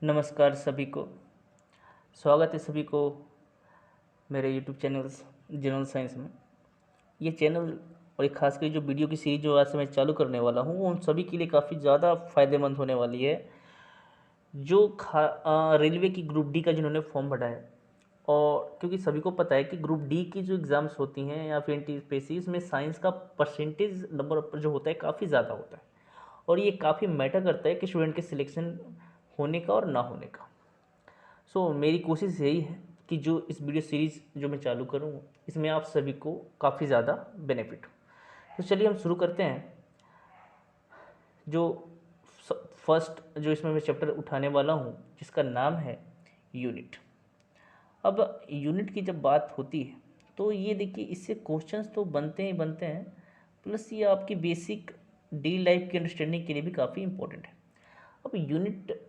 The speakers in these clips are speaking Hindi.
नमस्कार सभी को। स्वागत है सभी को मेरे यूट्यूब चैनल्स जनरल साइंस में। ये चैनल और एक खास कर जो वीडियो की सीरीज जो आज से मैं चालू करने वाला हूँ उन सभी के लिए काफ़ी ज़्यादा फ़ायदेमंद होने वाली है। जो रेलवे की ग्रुप डी का जिन्होंने फॉर्म भरा है, और क्योंकि सभी को पता है कि ग्रुप डी की जो एग्ज़ाम्स होती हैं या फिर एनटीपीसी, इसमें साइंस का परसेंटेज नंबर जो होता है काफ़ी ज़्यादा होता है, और ये काफ़ी मैटर करता है कि स्टूडेंट के सिलेक्शन होने का और ना होने का। मेरी कोशिश यही है कि जो इस वीडियो सीरीज़ जो मैं चालू करूँ इसमें आप सभी को काफ़ी ज़्यादा बेनिफिट हो। तो चलिए हम शुरू करते हैं। जो फर्स्ट जो इसमें मैं चैप्टर उठाने वाला हूँ जिसका नाम है यूनिट। अब यूनिट की जब बात होती है तो ये देखिए, इससे क्वेश्चंस तो बनते ही बनते हैं, प्लस ये आपकी बेसिक डेली लाइफ की अंडरस्टैंडिंग के लिए भी काफ़ी इंपॉर्टेंट है। अब यूनिट,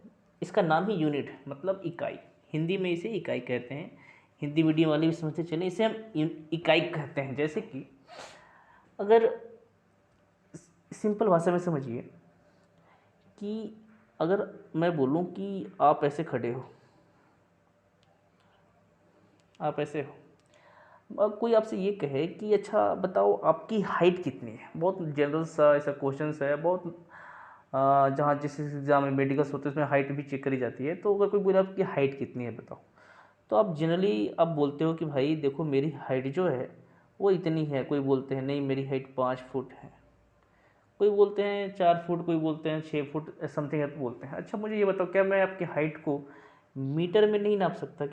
इसका नाम ही यूनिट है, मतलब इकाई। हिंदी में इसे इकाई कहते हैं। हिंदी मीडियम वाले भी समझते चले, इसे हम इकाई कहते हैं। जैसे कि अगर सिंपल भाषा में समझिए कि अगर मैं बोलूं कि आप ऐसे खड़े हो, आप ऐसे हो, अब कोई आपसे ये कहे कि अच्छा बताओ आपकी हाइट कितनी है। बहुत जनरल सा ऐसा क्वेश्चन है, बहुत जहाँ जिस एग्जाम में मेडिकल्स होते हैं उसमें हाइट भी चेक करी जाती है। तो अगर कोई बोले आपकी हाइट कितनी है बताओ, तो आप जनरली आप बोलते हो कि भाई देखो मेरी हाइट जो है वो इतनी है। कोई बोलते हैं नहीं मेरी हाइट 5 फुट है, कोई बोलते हैं 4 फुट, कोई बोलते हैं 6 फुट समथिंग है तो बोलते हैं। अच्छा मुझे ये बताओ, क्या मैं आपकी हाइट को मीटर में नहीं नाप सकता?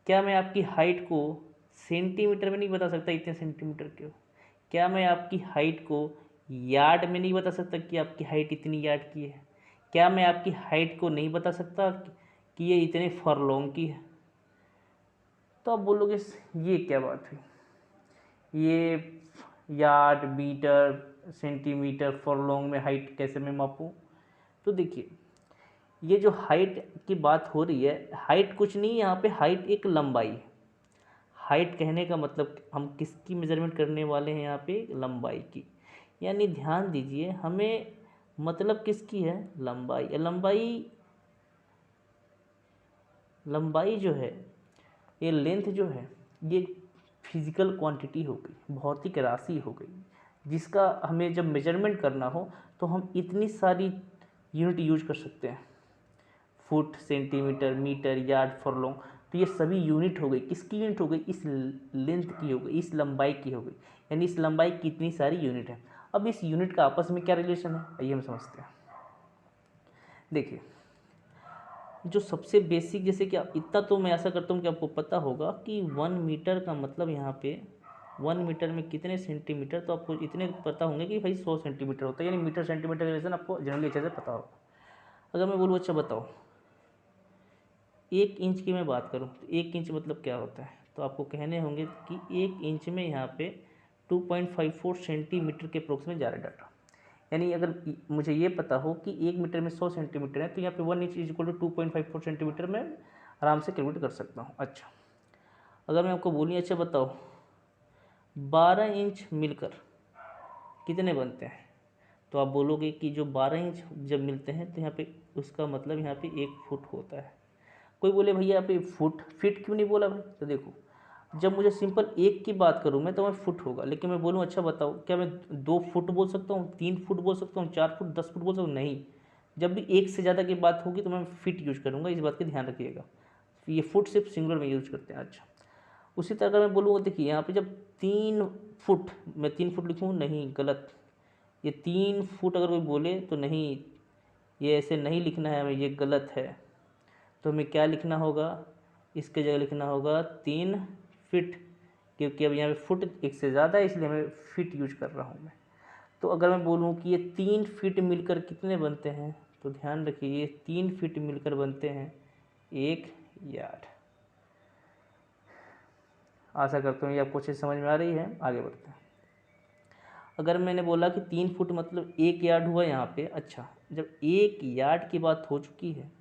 क्या मैं आपकी हाइट को सेंटीमीटर में नहीं बता सकता इतने सेंटीमीटर के हो? क्या मैं आपकी हाइट को यार्ड में नहीं बता सकता कि आपकी हाइट इतनी यार्ड की है? क्या मैं आपकी हाइट को नहीं बता सकता कि ये इतने फरलोंग की है? तो आप बोलोगे ये क्या बात हुई, ये यार्ड मीटर सेंटीमीटर फरलोंग में हाइट कैसे मैं मापूँ? तो देखिए, ये जो हाइट की बात हो रही है, हाइट कुछ नहीं, यहाँ पे हाइट एक लंबाई है। हाइट कहने का मतलब हम किसकी मेजरमेंट करने वाले हैं? यहाँ पे लंबाई की। यानी ध्यान दीजिए, हमें मतलब किसकी है? लंबाई। लंबाई, लंबाई जो है, ये लेंथ जो है, ये फिजिकल क्वांटिटी हो गई, भौतिक राशि हो गई, जिसका हमें जब मेजरमेंट करना हो तो हम इतनी सारी यूनिट यूज कर सकते हैं। Foot, centimetre, metre, yard, furlong. तो ये सभी यूनिट हो गई। किसकी यूनिट हो गई? इस लेंथ की हो गई, इस लंबाई की हो गई। यानी इस लंबाई की इतनी सारी यूनिट है। अब इस यूनिट का आपस में क्या रिलेशन है, आइए हम समझते हैं। देखिए, जो सबसे बेसिक, जैसे कि इतना तो मैं ऐसा करता हूँ कि आपको पता होगा कि 1 मीटर का मतलब यहाँ पे 1 मीटर में कितने सेंटीमीटर, तो आपको इतने पता होंगे कि भाई 100 सेंटीमीटर होता है। यानी मीटर सेंटीमीटर का रिलेशन आपको जनरली अच्छे से पता होगा। अगर मैं बोलूँ अच्छा बताओ 1 इंच की मैं बात करूँ तो 1 इंच मतलब क्या होता है, तो आपको कहने होंगे कि 1 इंच में यहाँ पे 2.54 सेंटीमीटर के अप्रोक्स में जा रहा है डाटा। यानी अगर मुझे ये पता हो कि 1 मीटर में 100 सेंटीमीटर है, तो यहाँ पे 1 inch is equal to 2.54 centimetre में आराम से कैलकुलेट कर सकता हूँ। अच्छा, अगर मैं आपको बोलूँ अच्छा बताओ 12 इंच मिलकर कितने बनते हैं, तो आप बोलोगे कि जो 12 इंच जब मिलते हैं तो यहाँ पे उसका मतलब यहाँ पे 1 फुट होता है। कोई बोले भैया यहाँ पे फुट, फिट क्यों नहीं बोला भाई? तो देखो, जब मुझे सिंपल एक की बात करूँ मैं तो मैं फुट होगा, लेकिन मैं बोलूँ अच्छा बताओ क्या मैं 2 फुट बोल सकता हूँ, 3 फुट बोल सकता हूँ, 4 फुट, 10 फुट बोल सकता हूँ? नहीं। जब भी एक से ज़्यादा की बात होगी तो मैं फिट यूज करूँगा, इस बात का ध्यान रखिएगा। ये फुट सिर्फ सिंगुलर में यूज करते हैं। अच्छा, उसी तरह अगर मैं बोलूँगा, देखिए यहाँ पे जब 3 फुट, मैं 3 फुट लिखूँ, नहीं गलत। ये 3 फुट अगर कोई बोले तो नहीं, ये ऐसे नहीं लिखना है हमें, ये गलत है। तो हमें क्या लिखना होगा? इसके जगह लिखना होगा 3 फिट, क्योंकि अब यहाँ पे फुट एक से ज़्यादा है इसलिए मैं फिट यूज कर रहा हूँ मैं। तो अगर मैं बोलूँ कि ये 3 फिट मिलकर कितने बनते हैं, तो ध्यान रखिए ये 3 फिट मिलकर बनते हैं 1 यार्ड। आशा करता हूँ ये आपको अच्छे से समझ में आ रही है। आगे बढ़ते हैं। अगर मैंने बोला कि 3 फुट मतलब 1 यार्ड हुआ यहाँ पे, अच्छा जब 1 यार्ड की बात हो चुकी है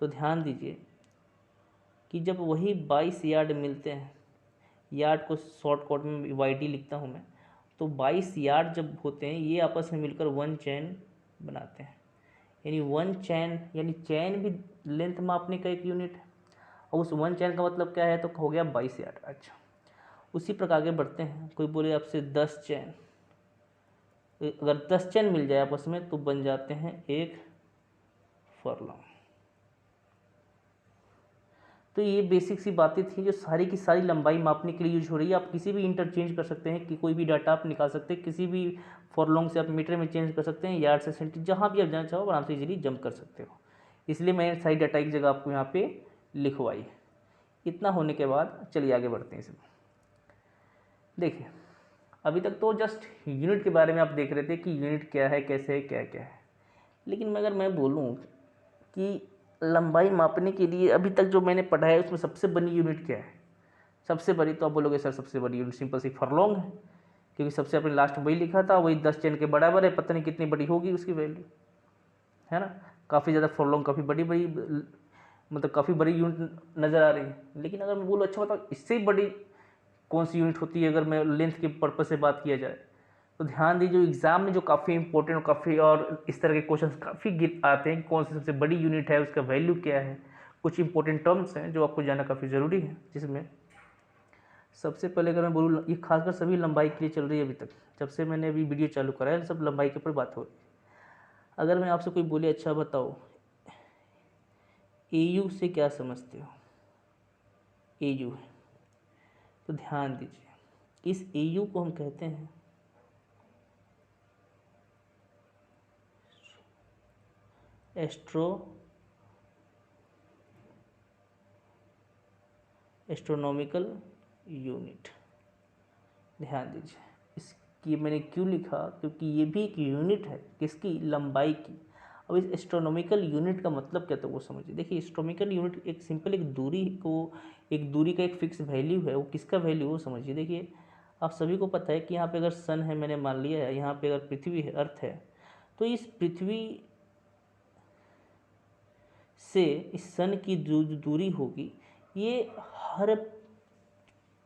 तो ध्यान दीजिए कि जब वही 22 यार्ड मिलते हैं, यार्ड को शॉर्ट कट में वाई लिखता हूँ मैं, तो 22 यार्ड जब होते हैं ये आपस में मिलकर 1 चैन बनाते हैं। यानी 1 चैन, यानी चैन भी लेंथ मापने का एक यूनिट है। और उस 1 चैन का मतलब क्या है, तो हो गया 22 यार्ड। अच्छा, उसी प्रकार आगे बढ़ते हैं। कोई बोले आपसे 10 चैन, अगर 10 चैन मिल जाए आपस में तो बन जाते हैं 1 फर्लॉन्ग। तो ये बेसिक सी बातें थी जो सारी की सारी लंबाई मापने के लिए यूज हो रही है। आप किसी भी इंटरचेंज कर सकते हैं कि कोई भी डाटा आप निकाल सकते हैं, किसी भी फॉरलॉन्ग से आप मीटर में चेंज कर सकते हैं, यार्ड से सेंटीमीटर, जहाँ भी आप जाना चाहो आराम से इजीली जंप कर सकते हो। इसलिए मैंने सारी डाटा की जगह आपको यहाँ पे लिखवाई। इतना होने के बाद चलिए आगे बढ़ते हैं इसमें। देखिए, अभी तक तो जस्ट यूनिट के बारे में आप देख रहे थे कि यूनिट क्या है, कैसे है, क्या क्या है। लेकिन अगर मैं बोलूँ कि लंबाई मापने के लिए अभी तक जो मैंने पढ़ा है उसमें सबसे बड़ी यूनिट क्या है, सबसे बड़ी, तो आप बोलोगे सर सबसे बड़ी यूनिट सिंपल सी फर्लॉन्ग है, क्योंकि सबसे अपने लास्ट में वही लिखा था, वही 10 चैन के बराबर है। पता नहीं कितनी बड़ी होगी उसकी वैल्यू, है ना। काफ़ी ज़्यादा फर्लॉन्ग, काफ़ी बड़ी बड़ी, मतलब काफ़ी बड़ी यूनिट नज़र आ रही है। लेकिन अगर मैं बोलूँ अच्छा बताओ इससे बड़ी कौन सी यूनिट होती है, अगर मैं लेंथ के पर्पज़ से बात किया जाए, तो ध्यान दीजिए एग्ज़ाम में जो काफ़ी इंपॉर्टेंट और काफ़ी और इस तरह के क्वेश्चंस काफ़ी गिर आते हैं कि कौन सी सबसे बड़ी यूनिट है, उसका वैल्यू क्या है। कुछ इंपॉर्टेंट टर्म्स हैं जो आपको जानना काफ़ी ज़रूरी है, जिसमें सबसे पहले अगर मैं बोलूँ, ये खासकर सभी लंबाई के लिए चल रही है। अभी तक जब से मैंने अभी वीडियो चालू करा है सब लंबाई के ऊपर बात हो रही है। अगर मैं आपसे कोई बोले अच्छा बताओ AU से क्या समझते हो, AU है, तो ध्यान दीजिए इस AU को हम कहते हैं एस्ट्रोनॉमिकल यूनिट। ध्यान दीजिए, इसकी मैंने क्यों लिखा, क्योंकि ये भी एक यूनिट है किसकी, लंबाई की। अब इस एस्ट्रोनॉमिकल यूनिट का मतलब क्या, तो वो समझिए। देखिए एस्ट्रोनॉमिकल यूनिट एक सिंपल एक दूरी को, एक दूरी का एक फिक्स वैल्यू है। वो किसका वैल्यू, वो समझिए। देखिए आप सभी को पता है कि यहाँ पे अगर सन है, मैंने मान लिया है, यहाँ पे अगर पृथ्वी है, अर्थ है, तो इस पृथ्वी से इस सन की जो दूरी होगी, ये हर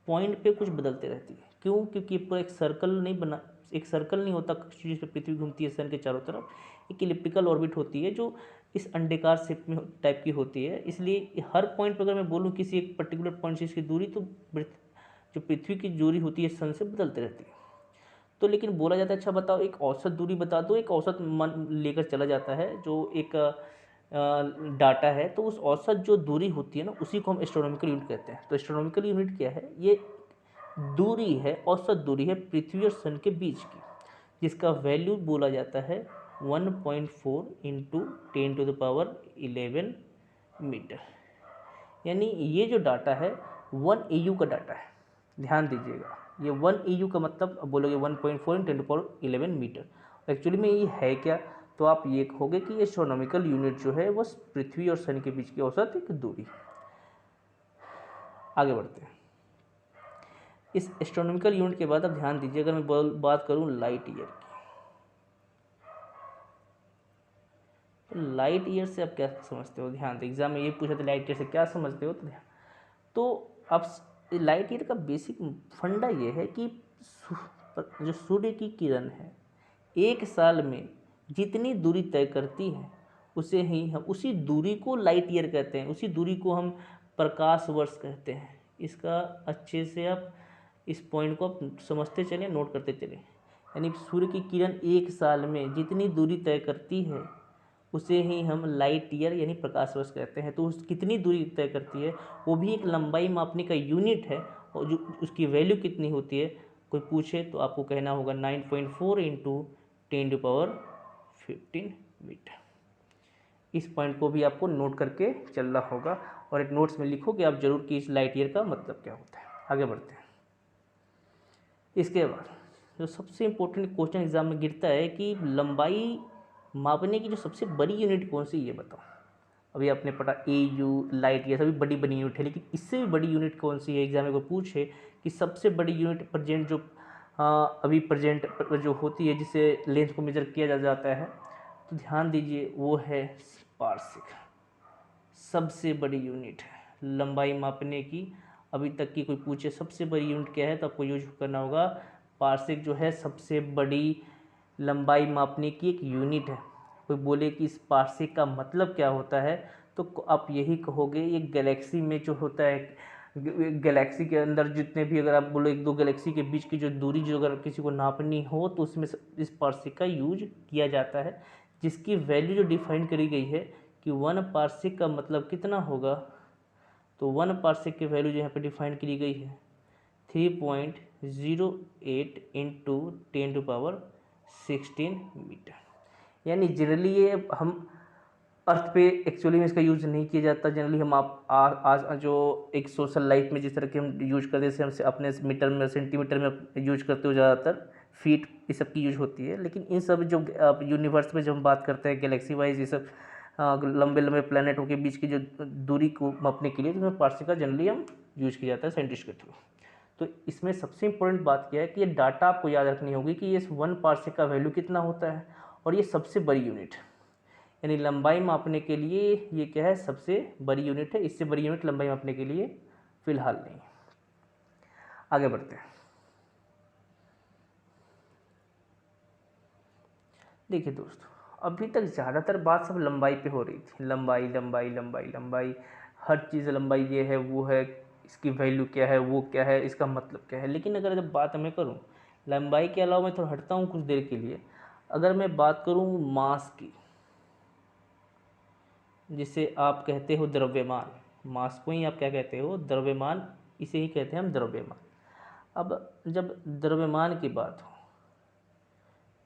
पॉइंट पे कुछ बदलते रहती है। क्यों, क्योंकि पूरा एक सर्कल नहीं बना, एक सर्कल नहीं होता जिस पे पृथ्वी घूमती है सन के चारों तरफ, एक इलिप्टिकल ऑर्बिट होती है जो इस अंडाकार शेप में टाइप की होती है। इसलिए हर पॉइंट पर अगर मैं बोलूँ किसी एक पर्टिकुलर पॉइंट से इसकी दूरी, तो जो पृथ्वी की दूरी होती है सन से बदलते रहती है। तो लेकिन बोला जाता है अच्छा बताओ एक औसत दूरी बता दो, एक औसत मन लेकर चला जाता है जो एक डाटा है। तो उस औसत जो दूरी होती है ना, उसी को हम एस्ट्रोनॉमिकल यूनिट कहते हैं। तो एस्ट्रोनॉमिकल यूनिट क्या है, ये दूरी है, औसत दूरी है पृथ्वी और सन के बीच की, जिसका वैल्यू बोला जाता है 1.4 इंटू 10⁻11 मीटर। यानी ये जो डाटा है 1 AU का डाटा है। ध्यान दीजिएगा, ये 1 AU का मतलब, अब बोलोगे 1.4 × 10⁻11 मीटर। एक्चुअली में ये है क्या, तो आप ये कहोगे कि एस्ट्रोनॉमिकल यूनिट जो है वो पृथ्वी और सन के बीच की औसत एक दूरी। आगे बढ़ते हैं। इस एस्ट्रोनॉमिकल यूनिट के बाद अब ध्यान दीजिए, अगर मैं बात करूं लाइट ईयर की, तो लाइट ईयर से आप क्या समझते हो। ध्यान दे, एग्जाम में ये पूछा था लाइट ईयर से क्या समझते हो, तो ध्यान, तो अब लाइट ईयर का बेसिक फंडा ये है कि जो सूर्य की किरण है एक साल में जितनी दूरी तय करती है, उसे ही हम, उसी दूरी को लाइट ईयर कहते हैं, उसी दूरी को हम प्रकाश वर्ष कहते हैं। इसका अच्छे से आप इस पॉइंट को आप समझते चलें, नोट करते चलें। यानी सूर्य की किरण एक साल में जितनी दूरी तय करती है उसे ही हम लाइट ईयर यानी प्रकाश वर्ष कहते हैं। तो उस कितनी दूरी तय करती है वो भी एक लंबाई मापने का यूनिट है, और जो उसकी वैल्यू कितनी होती है, कोई पूछे तो आपको कहना होगा 9.4 इंटू 10⁻15 मीटर। इस पॉइंट को भी आपको नोट करके चलना होगा, और एक नोट्स में लिखो कि आप जरूर कि इस लाइट ईयर का मतलब क्या होता है। आगे बढ़ते हैं। इसके बाद जो सबसे इम्पोर्टेंट क्वेश्चन एग्जाम में गिरता है कि लंबाई मापने की जो सबसे बड़ी यूनिट कौन सी, ये बताओ। अभी आपने पढ़ा AU, लाइट ईयर, सभी बड़ी बड़ी यूनिट है, लेकिन इससे भी बड़ी यूनिट कौन सी है। एग्जाम में को पूछे कि सबसे बड़ी यूनिट प्रेजेंट जो अभी प्रेजेंट जो होती है जिसे लेंथ को मेजर किया जाता है, तो ध्यान दीजिए वो है पार्सिक। सबसे बड़ी यूनिट है लंबाई मापने की। अभी तक की कोई पूछे सबसे बड़ी यूनिट क्या है, तो आपको यूज करना होगा पार्सिक, जो है सबसे बड़ी लंबाई मापने की एक यूनिट है। कोई बोले कि इस पार्सेक का मतलब क्या होता है, तो आप यही कहोगे ये गैलेक्सी में जो होता है, गैलेक्सी के अंदर जितने भी, अगर आप बोलो एक दो गैलेक्सी के बीच की जो दूरी जो अगर किसी को नापनी हो तो उसमें इस पार्सेक का यूज किया जाता है, जिसकी वैल्यू जो डिफाइन करी गई है कि 1 पार्सेक का मतलब कितना होगा। तो 1 पार्सेक की वैल्यू जो यहाँ पे डिफाइन करी गई है 3.08 इंटू 10⁻16 मीटर। यानी जनरली ये हम अर्थ पे एक्चुअली में इसका यूज़ नहीं किया जाता। जनरली हम आज जो एक सोशल लाइफ में जिस तरह के हम यूज करते हैं, जैसे हमसे अपने मीटर में सेंटीमीटर में यूज करते हो, ज़्यादातर फीट इस सब की यूज होती है। लेकिन इन सब जो यूनिवर्स में जब हम बात करते हैं गैलेक्सी वाइज, ये सब लंबे लंबे प्लैनेटों के बीच की जो दूरी को मापने के लिए, तो उसमें पार्सेक का जनरली हम यूज किया जाता है साइंटिस्ट के थ्रू। तो इसमें सबसे इंपॉर्टेंट बात क्या है कि ये डाटा आपको याद रखनी होगी कि ये 1 पार्सेक का वैल्यू कितना होता है, और ये सबसे बड़ी यूनिट, यानी लंबाई मापने के लिए ये क्या है, सबसे बड़ी यूनिट है। इससे बड़ी यूनिट लंबाई मापने के लिए फिलहाल नहीं। आगे बढ़ते हैं। देखिए दोस्तों, अभी तक ज़्यादातर बात सब लंबाई पे हो रही थी, लंबाई लंबाई लंबाई लंबाई, हर चीज़ लंबाई, ये है वो है, इसकी वैल्यू क्या है, वो क्या है, इसका मतलब क्या है। लेकिन अगर जब बात मैं करूँ लंबाई के अलावा, मैं थोड़ा हटता हूँ कुछ देर के लिए, अगर मैं बात करूँ मास की, जिसे आप कहते हो द्रव्यमान, मास को ही आप क्या कहते हो, द्रव्यमान, इसे ही कहते हैं हम द्रव्यमान। अब जब द्रव्यमान की बात हो,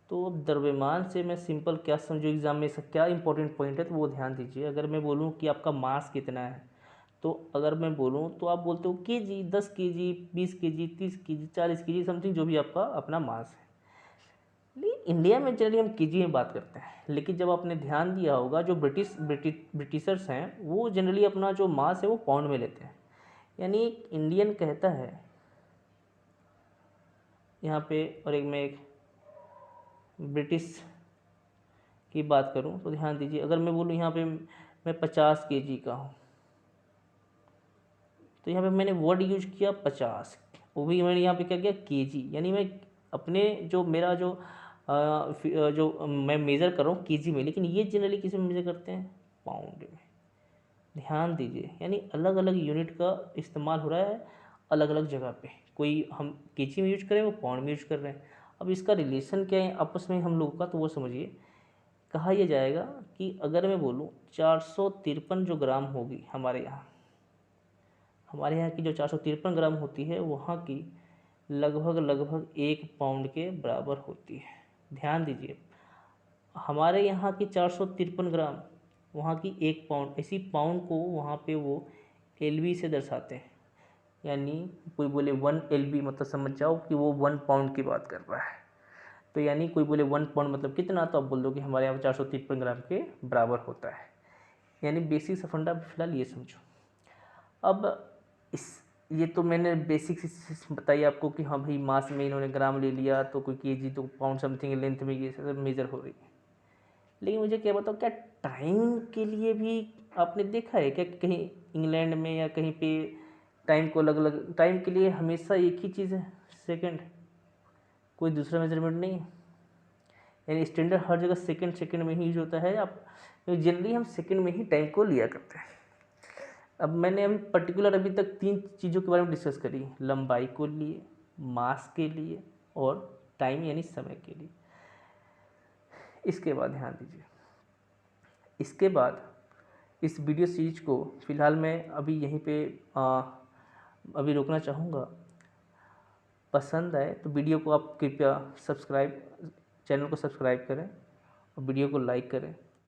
तो द्रव्यमान से मैं सिंपल क्या समझो, एग्जाम में इसका क्या इंपॉर्टेंट पॉइंट है, तो वो ध्यान दीजिए। अगर मैं बोलूँ कि आपका मास कितना है, तो अगर मैं बोलूँ तो आप बोलते हो KG, 10 KG, 20 KG, 30 KG, 40 KG, something जो भी आपका अपना मास है। लेकिन इंडिया में जनरली हम केजी में बात करते हैं। लेकिन जब आपने ध्यान दिया होगा, जो ब्रिटिशर्स हैं, वो जनरली अपना जो मास है वो पाउंड में लेते हैं। यानी एक इंडियन कहता है यहाँ पे, और एक मैं एक ब्रिटिश की बात करूं तो ध्यान दीजिए, अगर मैं बोलूं यहाँ पे मैं 50 केजी का हूँ, तो यहाँ पे मैंने वर्ड यूज किया 50, वो भी मैंने यहाँ पे क्या किया, केजी। यानी मैं अपने जो मेरा जो मैं मेज़र कर रहा हूँ केजी में, लेकिन ये जनरली किसी में मेज़र करते हैं, पाउंड में। ध्यान दीजिए, यानी अलग अलग यूनिट का इस्तेमाल हो रहा है अलग अलग जगह पे। कोई हम केजी में यूज करें, वो पाउंड में यूज कर रहे हैं। अब इसका रिलेशन क्या है आपस में हम लोगों का, तो वो समझिए। कहा यह जाएगा कि अगर मैं बोलूँ 453 जो ग्राम होगी हमारे यहाँ की जो 453 ग्राम होती है, वहाँ की लगभग लगभग 1 पाउंड के बराबर होती है। ध्यान दीजिए, हमारे यहाँ की 453 ग्राम, वहाँ की 1 पाउंड, इसी पाउंड को वहाँ पे वो एलबी से दर्शाते हैं। यानी कोई बोले 1 एलबी, मतलब समझ जाओ कि वो 1 पाउंड की बात कर रहा है। तो यानी कोई बोले 1 पाउंड मतलब कितना, तो आप बोल दो कि हमारे यहाँ 453 ग्राम के बराबर होता है। यानी बेसिक सा फंडा फिलहाल ये समझो। अब इस ये तो मैंने बेसिक बताई आपको कि हाँ भाई, मास में इन्होंने ग्राम ले लिया, तो कोई केजी, तो पाउंड समथिंग, लेंथ में ये सब मेजर हो रही है। लेकिन मुझे क्या बताओ, क्या टाइम के लिए भी आपने देखा है क्या, कहीं इंग्लैंड में या कहीं पे टाइम को अलग अलग, टाइम के लिए हमेशा एक ही चीज़ है, सेकंड, कोई दूसरा मेजरमेंट नहीं है। यानी स्टैंडर्ड हर जगह सेकंड सेकंड में ही यूज होता है। आप जनरली हम सेकंड में ही टाइम को लिया करते हैं। अब मैंने अभी पर्टिकुलर अभी तक 3 चीज़ों के बारे में डिस्कस करी, लंबाई को लिए, मास के लिए, और टाइम यानी समय के लिए। इसके बाद ध्यान दीजिए, इसके बाद इस वीडियो सीरीज को फ़िलहाल मैं अभी यहीं पे अभी रोकना चाहूँगा। पसंद आए तो वीडियो को आप कृपया चैनल को सब्सक्राइब करें और वीडियो को लाइक करें।